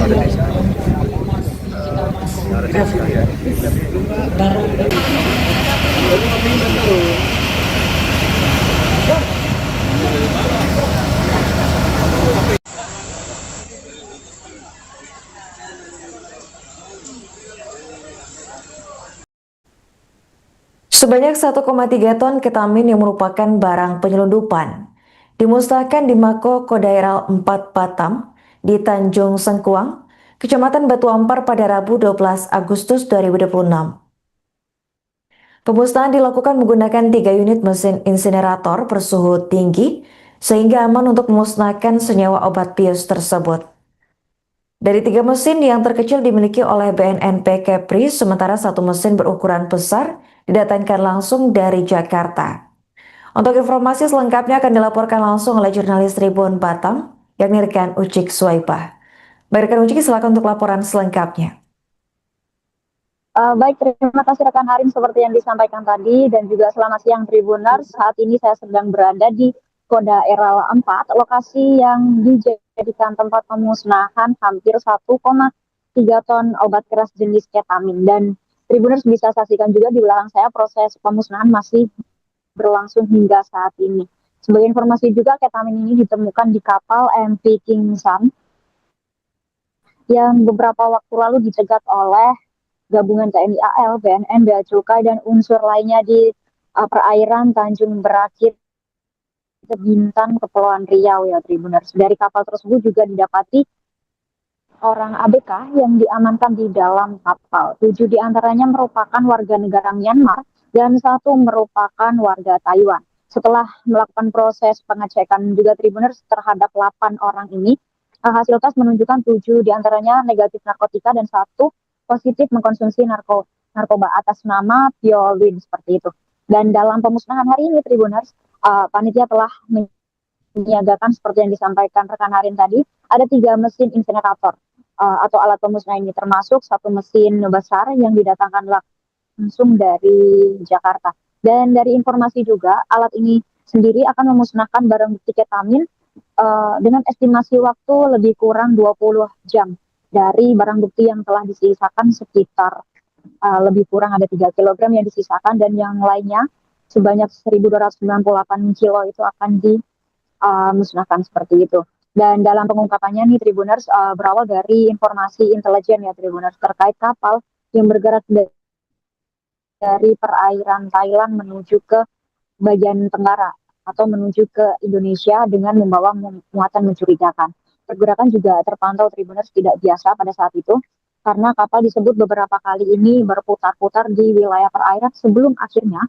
Sebanyak 1,3 ton ketamin yang merupakan barang penyelundupan dimusnahkan di Mako Kodaeral 4 Batam di Tanjung Sengkuang, Kecamatan Batu Ampar pada Rabu 12 Agustus 2026. Pemusnahan dilakukan menggunakan 3 unit mesin insinerator bersuhu tinggi sehingga aman untuk memusnahkan senyawa obat bius tersebut. Dari 3 mesin yang terkecil dimiliki oleh BNNP Kepri, sementara 1 mesin berukuran besar didatangkan langsung dari Jakarta. Untuk informasi selengkapnya akan dilaporkan langsung oleh jurnalis Tribun Batam, yakni rekan Ucik Swaibah. Baik rekan Ucik, silakan untuk laporan selengkapnya. Baik, terima kasih rekan Harim seperti yang disampaikan tadi, dan juga selamat siang Tribuners. Saat ini saya sedang berada di Kodaeral 4, lokasi yang dijadikan tempat pemusnahan hampir 1,3 ton obat keras jenis ketamin. Dan Tribuners bisa saksikan juga di belakang saya proses pemusnahan masih berlangsung hingga saat ini. Sebagai informasi juga, ketamin ini ditemukan di kapal MV King Sun yang beberapa waktu lalu dicegat oleh gabungan TNI AL, BNN, Bea Cukai, dan unsur lainnya di perairan Tanjung Berakit, Bintan, Kepulauan Riau ya Tribuners. Dari kapal tersebut juga didapati orang ABK yang diamankan di dalam kapal. 7 diantaranya merupakan warga negara Myanmar dan 1 merupakan warga Taiwan. Setelah melakukan proses pengecekan juga Tribuners terhadap 8 orang ini, hasil tes menunjukkan 7 diantaranya negatif narkotika dan 1 positif mengkonsumsi narkoba atas nama Piolwin seperti itu. Dan dalam pemusnahan hari ini Tribuners, panitia telah menyiagakan seperti yang disampaikan rekan Harin tadi, ada 3 mesin insinerator atau alat pemusnah ini, termasuk 1 mesin besar yang didatangkan langsung dari Jakarta. Dan dari informasi juga, alat ini sendiri akan memusnahkan barang bukti ketamin dengan estimasi waktu lebih kurang 20 jam dari barang bukti yang telah disisakan sekitar lebih kurang ada 3 kg yang disisakan, dan yang lainnya sebanyak 1.298 kilo itu akan dimusnahkan seperti itu. Dan dalam pengungkapannya nih Tribuners, berawal dari informasi intelijen ya Tribuners terkait kapal yang bergerak dari perairan Thailand menuju ke bagian tenggara atau menuju ke Indonesia dengan membawa muatan mencurigakan. Pergerakan juga terpantau Tribuners tidak biasa pada saat itu, karena kapal disebut beberapa kali ini berputar-putar di wilayah perairan sebelum akhirnya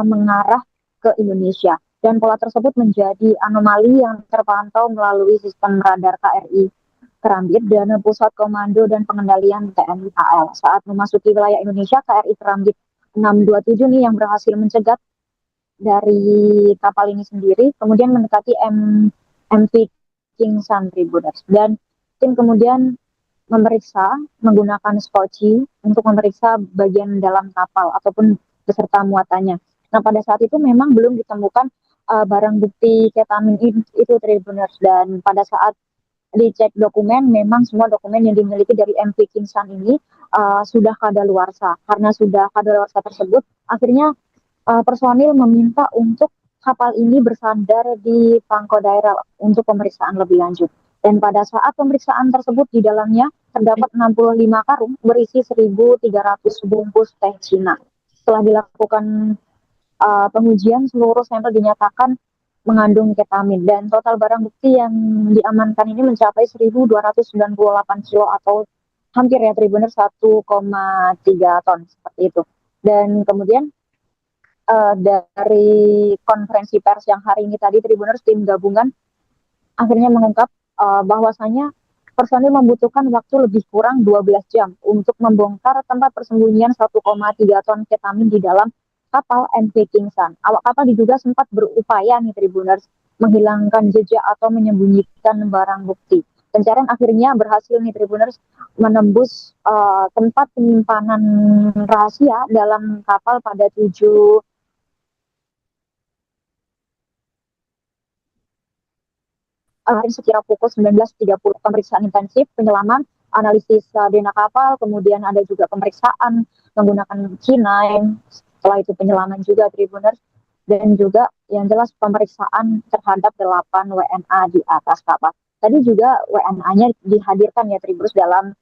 mengarah ke Indonesia. Dan pola tersebut menjadi anomali yang terpantau melalui sistem radar KRI Kerambit dan Pusat Komando dan Pengendalian TNI AL. Saat memasuki wilayah Indonesia, KRI Kerambit 627 nih yang berhasil mencegat dari kapal ini sendiri, kemudian mendekati MV King Sun Tribuners. Dan tim kemudian memeriksa menggunakan skoci untuk memeriksa bagian dalam kapal ataupun beserta muatannya. Nah, pada saat itu memang belum ditemukan barang bukti ketamin itu Tribuners, dan pada saat dicek dokumen, memang semua dokumen yang dimiliki dari MV King Sun ini sudah kadaluarsa. Karena sudah kadaluarsa tersebut, akhirnya personil meminta untuk kapal ini bersandar di Pangkodaeral untuk pemeriksaan lebih lanjut. Dan pada saat pemeriksaan tersebut, di dalamnya terdapat 65 karung berisi 1.300 bungkus teh Cina. Setelah dilakukan pengujian, seluruh sampel dinyatakan mengandung ketamin, dan total barang bukti yang diamankan ini mencapai 1.298 kilo atau hampir ya Tribuners 1,3 ton seperti itu. Dan kemudian dari konferensi pers yang hari ini tadi Tribuners, tim gabungan akhirnya mengungkap bahwasanya personil membutuhkan waktu lebih kurang 12 jam untuk membongkar tempat persembunyian 1,3 ton ketamin di dalam kapal MV King Sun. Awak kapal diduga sempat berupaya nih Tribuners menghilangkan jejak atau menyembunyikan barang bukti. Pencarian akhirnya berhasil nih Tribuners menembus tempat penyimpanan rahasia dalam kapal pada 7 sekira pukul 19.30. Pemeriksaan intensif, penyelaman, analisis DNA kapal, kemudian ada juga pemeriksaan menggunakan K9, setelah itu penyelaman juga Tribuners, dan juga yang jelas pemeriksaan terhadap 8 WNA di atas kapal. Tadi juga WNA-nya dihadirkan ya Tribuners dalam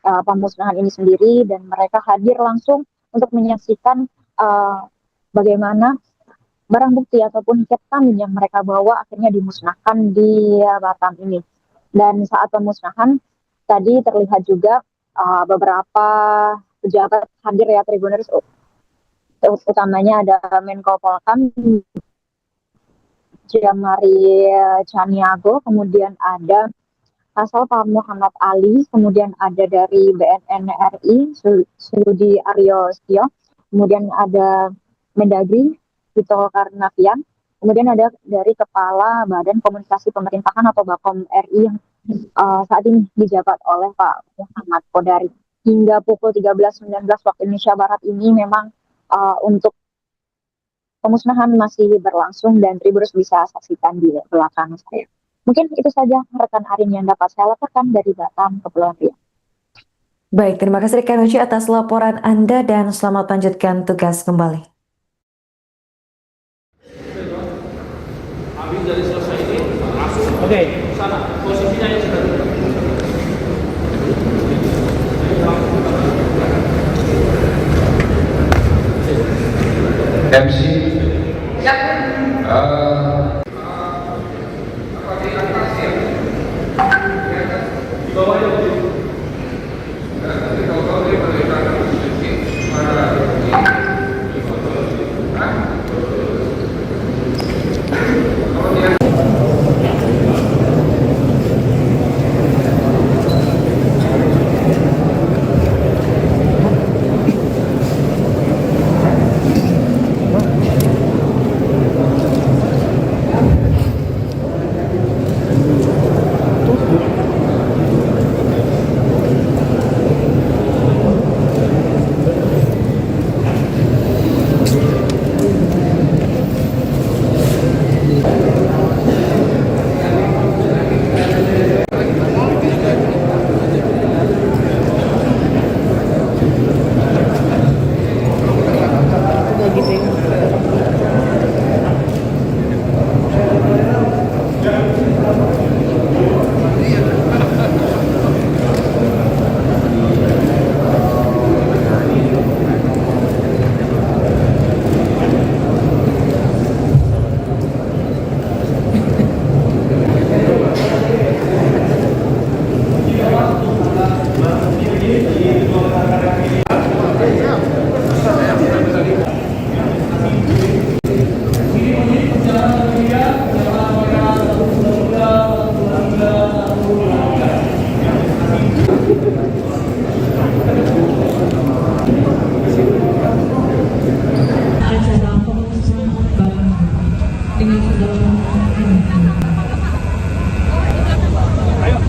pemusnahan ini sendiri, dan mereka hadir langsung untuk menyaksikan bagaimana barang bukti ataupun ketamin yang mereka bawa akhirnya dimusnahkan di Batam ini. Dan saat pemusnahan tadi terlihat juga beberapa pejabat hadir ya Tribuners, utamanya ada Menko Polkam Jamari Caniago, kemudian ada Kasal Pak Muhammad Ali, kemudian ada dari BNN RI Sudi Aryo Setio, kemudian ada Mendagri Tito Karnavian, kemudian ada dari Kepala Badan Komunikasi Pemerintahan atau Bakom RI yang saat ini dijabat oleh Pak Muhammad Kodari. Hingga pukul 13.19 waktu Indonesia Barat ini memang untuk pemusnahan masih berlangsung dan Tribuners bisa saksikan di belakang saya. Mungkin itu saja rekan Arin yang dapat saya laporkan dari Batam, Kepulauan Riau. Baik, terima kasih rekan Uci atas laporan Anda dan selamat lanjutkan tugas kembali. Habis dari selesai ini langsung ke sana, posisinya yang sudah MC di bawah itu.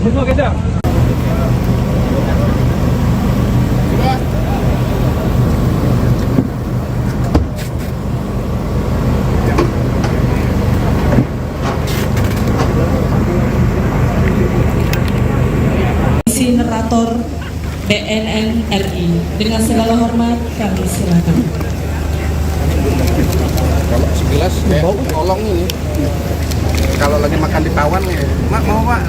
Semua geser. Insinerator BNN RI. Dengan segala hormat kami silakan. kalau sekilas kayak tolong ini kalau lagi makan di pawon ya mak mau pak.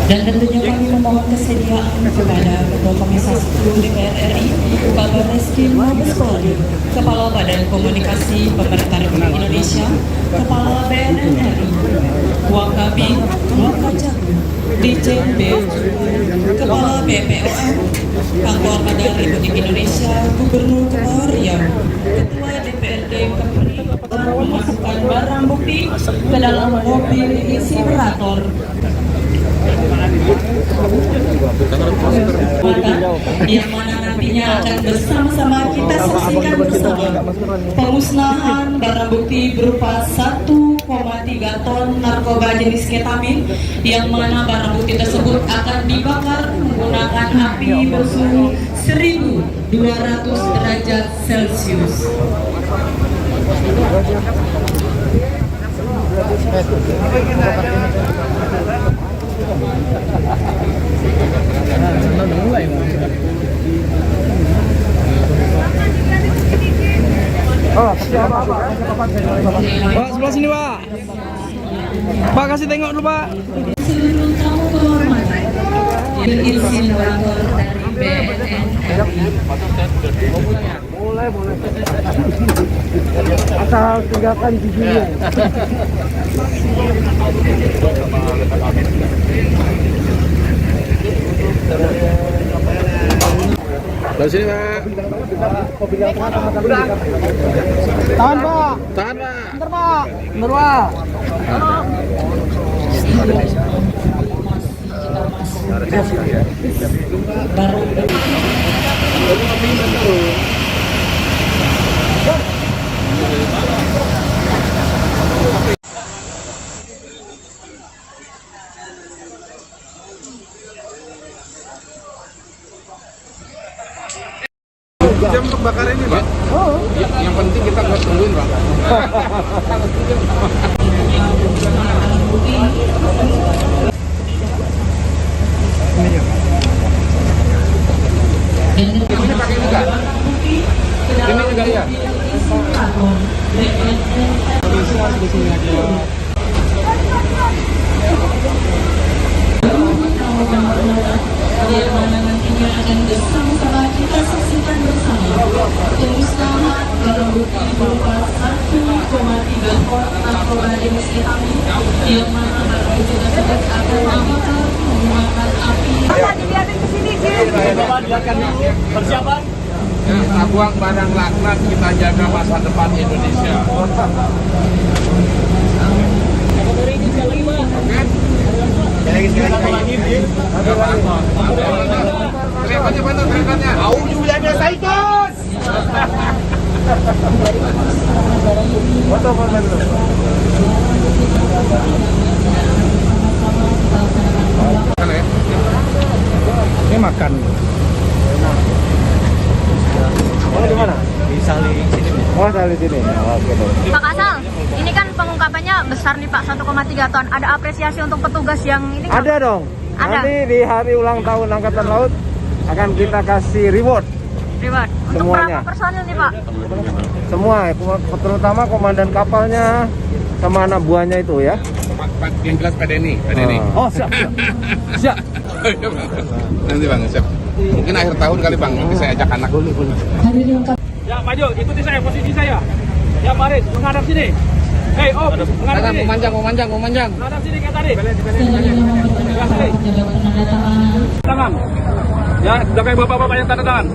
Dan tentunya kami memohon kesediaan kepada Ketua Komisi 10 DPR RI, Kabar Reskrim Mabes Polri, Kepala Badan Komunikasi Pemerintah Republik Indonesia, Kepala BNN RI, Wakabin, Wakajagung, Dirjen BU, Kepala BPOM, Kantor Badan Republik Indonesia, Gubernur Kepulauan Riau, Ketua DPRD Kepri, telah memasukkan barang bukti ke dalam mobil insinerator yang mana nantinya akan bersama-sama kita saksikan bersama pemusnahan barang bukti berupa 1,3 ton narkoba jenis ketamin, yang mana barang bukti tersebut akan dibakar menggunakan api bersuhu 1200 derajat Celcius. Pak, sebelah sini, Pak. Pak, kasih tengok dulu, Pak. Seluruh tamu kehormatan, insinerator dari BNN RI. Asal tinggalkan giginya. Dari sini, Pak. Tahan, Pak. Tahan, Pak. Bentar, Pak. Bentar, Pak. Jam untuk bakar ini, Pak. Oh. Yang penting kita nggak tungguin, Pak. Ini pakai ini nggak? Ini juga ya. Yang mana nantinya akan bersama-sama kita saksikan bersama pengusaha barang bukti berupa 1,3 ton narkoba jenis ketamin yang mana barang bukti tersebut akan membakar menggunakan api. Persiapan. Kita buang barang laknat, kita jaga masa depan Indonesia. Kelihatannya mana kelihatannya? Auzubillahi syaitan. Ini makan. Oh, di mana? Di Sali sini. Oh, Sali sini. Oke, Pak Kasal, ini kan pengungkapannya besar nih Pak, 1,3 ton. Ada apresiasi untuk petugas yang ini? Ada dong. Ada. Nanti di hari ulang tahun Angkatan Laut akan kita kasih reward Reward. Untuk semuanya. berapa personil nih Pak? Semua, terutama komandan kapalnya sama anak buahnya itu ya. Yang jelas Pak Denny. Pak Denny. Oh, siap. Siap. Nanti Bang, siap. Mungkin akhir tahun kali Bang, nanti saya ajak anak dulu. Ya, maju, ikuti saya, posisi saya. Ya, Baris, menghadap sini. Hei, Om, menghadap sini. Memanjang. Menghadap sini kayak tadi. Sebelah sini. Tangan. Ya, udah kayak bapak-bapak yang tanda tangan.